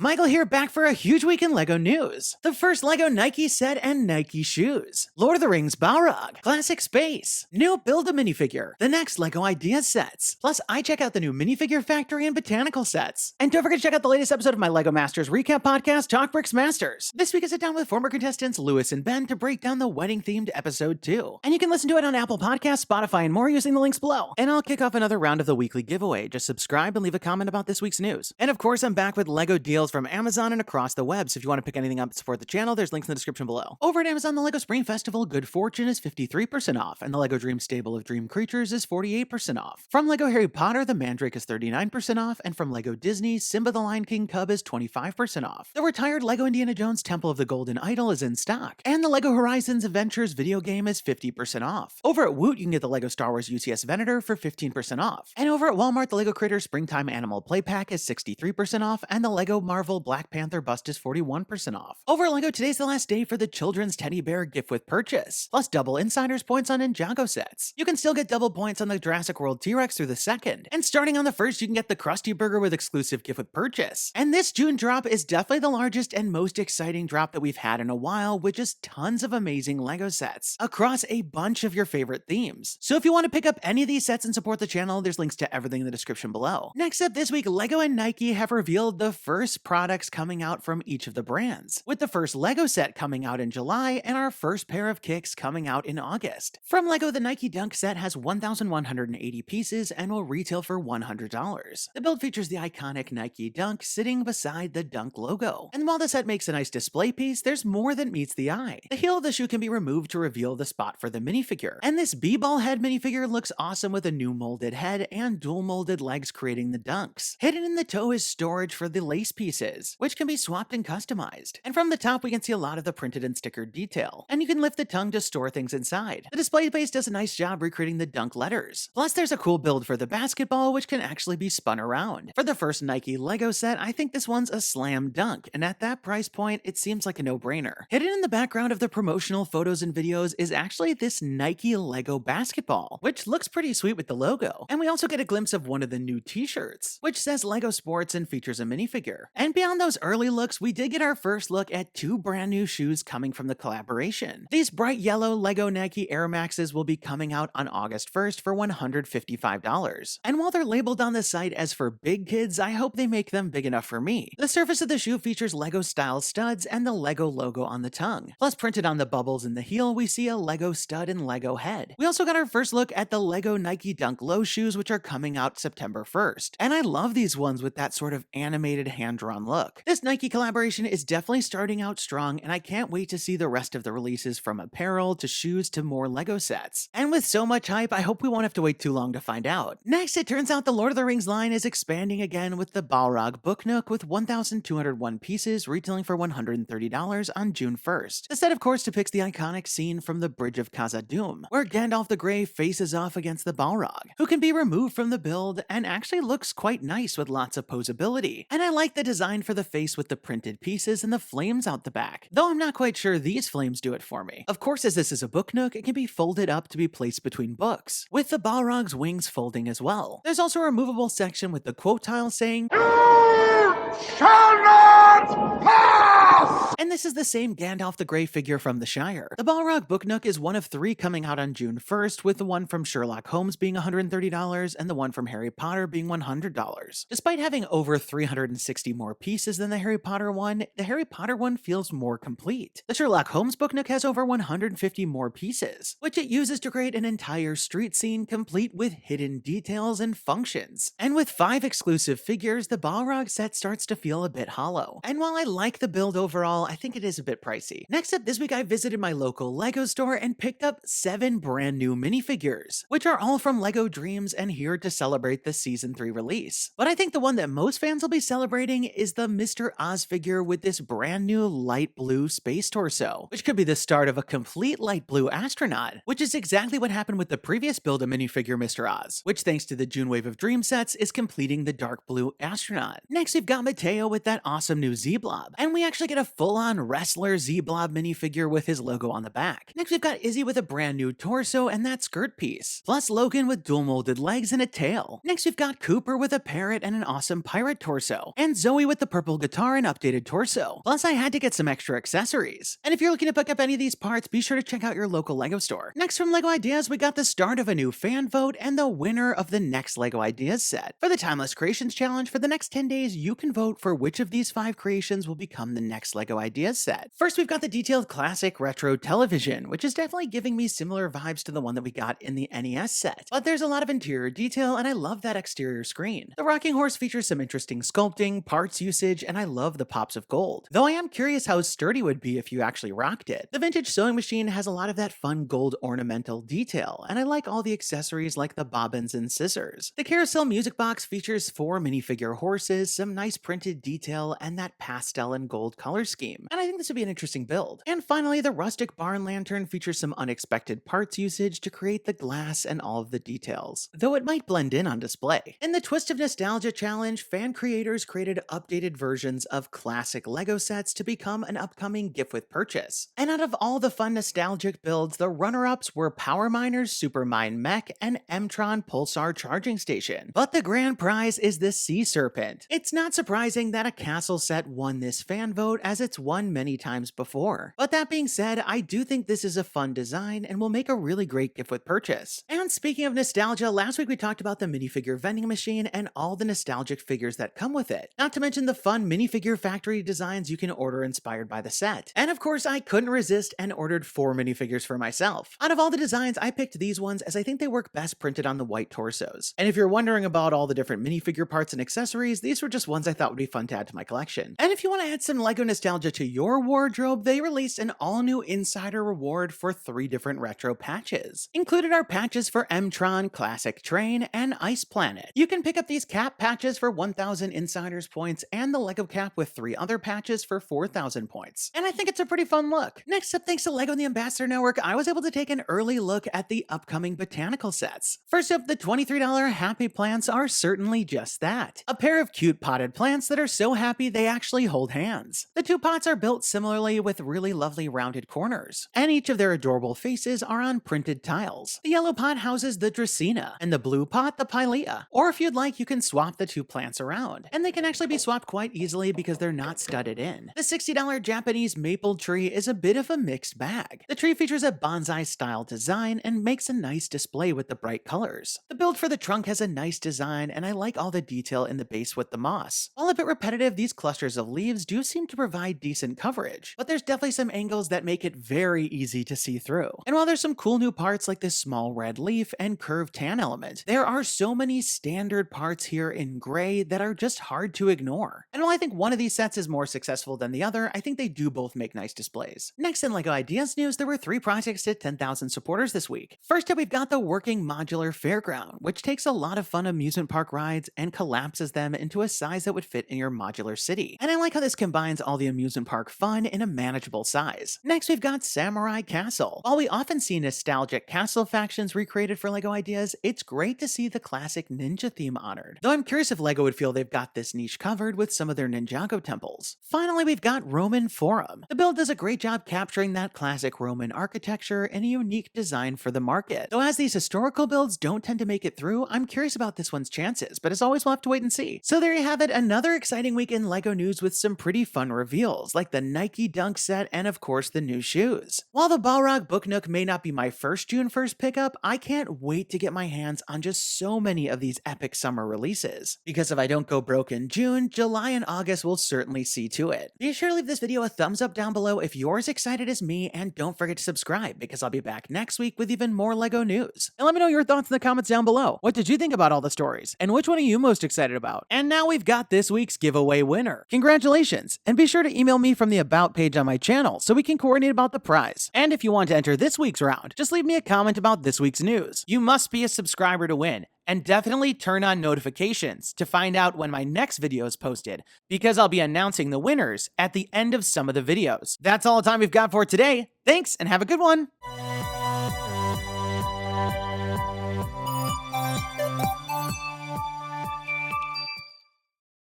Michael here, back for a huge week in LEGO news. The first LEGO Nike set and Nike shoes, Lord of the Rings Balrog, Classic Space, new Build a Minifigure, the next LEGO Ideas sets, plus I check out the new Minifigure Factory and Botanical sets. And don't forget to check out the latest episode of my LEGO Masters recap podcast, TalkBricks Masters. This week I sit down with former contestants Lewis and Ben to break down the wedding-themed episode 2. And you can listen to it on Apple Podcasts, Spotify, and more using the links below. And I'll kick off another round of the weekly giveaway. Just subscribe and leave a comment about this week's news. And of course, I'm back with LEGO deals from Amazon and across the web, so if you want to pick anything up to support the channel, there's links in the description below. Over at Amazon, the LEGO Spring Festival Good Fortune is 53% off, and the LEGO Dream Stable of Dream Creatures is 48% off. From LEGO Harry Potter, the Mandrake is 39% off, and from LEGO Disney, Simba the Lion King Cub is 25% off. The retired LEGO Indiana Jones Temple of the Golden Idol is in stock, and the LEGO Horizons Adventures video game is 50% off. Over at Woot, you can get the LEGO Star Wars UCS Venator for 15% off. And over at Walmart, the LEGO Critters Springtime Animal Play Pack is 63% off, and the LEGO Marvel Black Panther bust is 41% off. Over at LEGO, today's the last day for the children's teddy bear gift with purchase, plus double insiders points on Ninjago sets. You can still get double points on the Jurassic World T-Rex through the 2nd, and starting on the 1st, you can get the Krusty Burger with exclusive gift with purchase. And this June drop is definitely the largest and most exciting drop that we've had in a while, with just tons of amazing LEGO sets across a bunch of your favorite themes. So if you want to pick up any of these sets and support the channel, there's links to everything in the description below. Next up this week, LEGO and Nike have revealed the first products coming out from each of the brands, with the first LEGO set coming out in July and our first pair of kicks coming out in August. From LEGO, the Nike Dunk set has 1,180 pieces and will retail for $100. The build features the iconic Nike Dunk sitting beside the Dunk logo. And while the set makes a nice display piece, there's more that meets the eye. The heel of the shoe can be removed to reveal the spot for the minifigure. And this b-ball head minifigure looks awesome with a new molded head and dual molded legs creating the dunks. Hidden in the toe is storage for the lace pieces, which can be swapped and customized. And from the top, we can see a lot of the printed and stickered detail. And you can lift the tongue to store things inside. The display base does a nice job recreating the Dunk letters. Plus, there's a cool build for the basketball, which can actually be spun around. For the first Nike LEGO set, I think this one's a slam dunk, and at that price point, it seems like a no-brainer. Hidden in the background of the promotional photos and videos is actually this Nike LEGO basketball, which looks pretty sweet with the logo. And we also get a glimpse of one of the new t-shirts, which says LEGO Sports and features a minifigure. And beyond those early looks, we did get our first look at 2 brand new shoes coming from the collaboration. These bright yellow LEGO Nike Air Maxes will be coming out on August 1st for $155. And while they're labeled on the site as for big kids, I hope they make them big enough for me. The surface of the shoe features LEGO style studs and the LEGO logo on the tongue. Plus, printed on the bubbles in the heel, we see a LEGO stud and LEGO head. We also got our first look at the LEGO Nike Dunk Low shoes, which are coming out September 1st. And I love these ones with that sort of animated hand-drawn look. This Nike collaboration is definitely starting out strong, and I can't wait to see the rest of the releases, from apparel to shoes to more LEGO sets. And with so much hype, I hope we won't have to wait too long to find out. Next, it turns out the Lord of the Rings line is expanding again with the Balrog Book Nook with 1,201 pieces retailing for $130 on June 1st. The set, of course, depicts the iconic scene from the Bridge of Khazad-dum, where Gandalf the Grey faces off against the Balrog, who can be removed from the build and actually looks quite nice with lots of posability. And I like the design for the face with the printed pieces and the flames out the back, though I'm not quite sure these flames do it for me. Of course, as this is a book nook, it can be folded up to be placed between books, with the Balrog's wings folding as well. There's also a removable section with the quote tile saying, "You shall not pass!" And this is the same Gandalf the Grey figure from the Shire. The Balrog Book Nook is one of 3 coming out on June 1st, with the one from Sherlock Holmes being $130 and the one from Harry Potter being $100. Despite having over 360 more pieces than the Harry Potter one feels more complete. The Sherlock Holmes Book Nook has over 150 more pieces, which it uses to create an entire street scene complete with hidden details and functions. And with 5 exclusive figures, the Balrog set starts to feel a bit hollow. And while I like the build overall, I think it is a bit pricey. Next up this week, I visited my local LEGO store and picked up 7 brand new minifigures, which are all from LEGO DREAMZzz and here to celebrate the Season 3 release. But I think the one that most fans will be celebrating is the Mr. Oz figure with this brand new light blue space torso, which could be the start of a complete light blue astronaut, which is exactly what happened with the previous build a minifigure Mr. Oz, which thanks to the June wave of Dream sets is completing the dark blue astronaut. Next, we've got Mateo with that awesome new Z-blob, and we actually get a full full-on wrestler Z-Blob minifigure with his logo on the back. Next, we've got Izzy with a brand new torso and that skirt piece, plus Logan with dual molded legs and a tail. Next, we've got Cooper with a parrot and an awesome pirate torso, and Zoe with the purple guitar and updated torso. Plus, I had to get some extra accessories. And if you're looking to pick up any of these parts, be sure to check out your local LEGO store. Next, from LEGO Ideas, we got the start of a new fan vote and the winner of the next LEGO Ideas set. For the Timeless Creations Challenge, for the next 10 days, you can vote for which of these 5 creations will become the next LEGO Ideas set. First, we've got the detailed classic retro television, which is definitely giving me similar vibes to the one that we got in the NES set. But there's a lot of interior detail, and I love that exterior screen. The rocking horse features some interesting sculpting, parts usage, and I love the pops of gold. Though I am curious how sturdy it would be if you actually rocked it. The vintage sewing machine has a lot of that fun gold ornamental detail, and I like all the accessories like the bobbins and scissors. The carousel music box features 4 minifigure horses, some nice printed detail, and that pastel and gold color scheme, and I think this would be an interesting build. And finally, the rustic barn lantern features some unexpected parts usage to create the glass and all of the details, though it might blend in on display. In the Twist of Nostalgia Challenge, fan creators created updated versions of classic LEGO sets to become an upcoming gift with purchase. And out of all the fun nostalgic builds, the runner-ups were Power Miners Super Mine Mech and M-Tron Pulsar Charging Station. But the grand prize is the Sea Serpent. It's not surprising that a castle set won this fan vote, as it's won many times before. But that being said, I do think this is a fun design and will make a really great gift with purchase. And speaking of nostalgia, last week we talked about the minifigure vending machine and all the nostalgic figures that come with it. Not to mention the fun minifigure factory designs you can order inspired by the set. And of course, I couldn't resist and ordered 4 minifigures for myself. Out of all the designs, I picked these ones as I think they work best printed on the white torsos. And if you're wondering about all the different minifigure parts and accessories, these were just ones I thought would be fun to add to my collection. And if you want to add some LEGO nostalgia to your wardrobe, they released an all-new insider reward for 3 different retro patches. Included are patches for M-Tron, Classic Train, and Ice Planet. You can pick up these cap patches for 1,000 insiders points and the LEGO cap with 3 other patches for 4,000 points. And I think it's a pretty fun look. Next up, thanks to LEGO and the Ambassador Network, I was able to take an early look at the upcoming botanical sets. First up, the $23 happy plants are certainly just that. A pair of cute potted plants that are so happy they actually hold hands. The 2 pots are built similarly with really lovely rounded corners, and each of their adorable faces are on printed tiles. The yellow pot houses the Dracaena, and the blue pot the Pilea. Or if you'd like, you can swap the 2 plants around, and they can actually be swapped quite easily because they're not studded in. The $60 Japanese maple tree is a bit of a mixed bag. The tree features a bonsai-style design and makes a nice display with the bright colors. The build for the trunk has a nice design, and I like all the detail in the base with the moss. While a bit repetitive, these clusters of leaves do seem to provide decent coverage, but there's definitely some angles that make it very easy to see through. And while there's some cool new parts like this small red leaf and curved tan element, there are so many standard parts here in gray that are just hard to ignore. And while I think one of these sets is more successful than the other, I think they do both make nice displays. Next in LEGO Ideas news, there were 3 projects to 10,000 supporters this week. First up, we've got the Working Modular Fairground, which takes a lot of fun amusement park rides and collapses them into a size that would fit in your modular city. And I like how this combines all the amusement park fun in a manageable size. Next, we've got Samurai Castle. While we often see nostalgic castle factions recreated for LEGO Ideas, it's great to see the classic ninja theme honored. Though I'm curious if LEGO would feel they've got this niche covered with some of their Ninjago temples. Finally, we've got Roman Forum. The build does a great job capturing that classic Roman architecture and a unique design for the market. Though as these historical builds don't tend to make it through, I'm curious about this one's chances, but as always, we'll have to wait and see. So there you have it, another exciting week in LEGO news with some pretty fun reveals, like the Nike Dunk set and of course the new shoes. While the Balrog Book Nook may not be my first June 1st pickup, I can't wait to get my hands on just so many of these epic summer releases. Because if I don't go broke in June, July and August will certainly see to it. Be sure to leave this video a thumbs up down below if you're as excited as me, and don't forget to subscribe because I'll be back next week with even more LEGO news. And let me know your thoughts in the comments down below. What did you think about all the stories? And which one are you most excited about? And now we've got this week's giveaway winner. Congratulations! And be sure to email me from the About page on my channel so we can coordinate about the prize. And if you want to enter this week's round, just leave me a comment about this week's news. You must be a subscriber to win. And definitely turn on notifications to find out when my next video is posted, because I'll be announcing the winners at the end of some of the videos. That's all the time we've got for today. Thanks, and have a good one!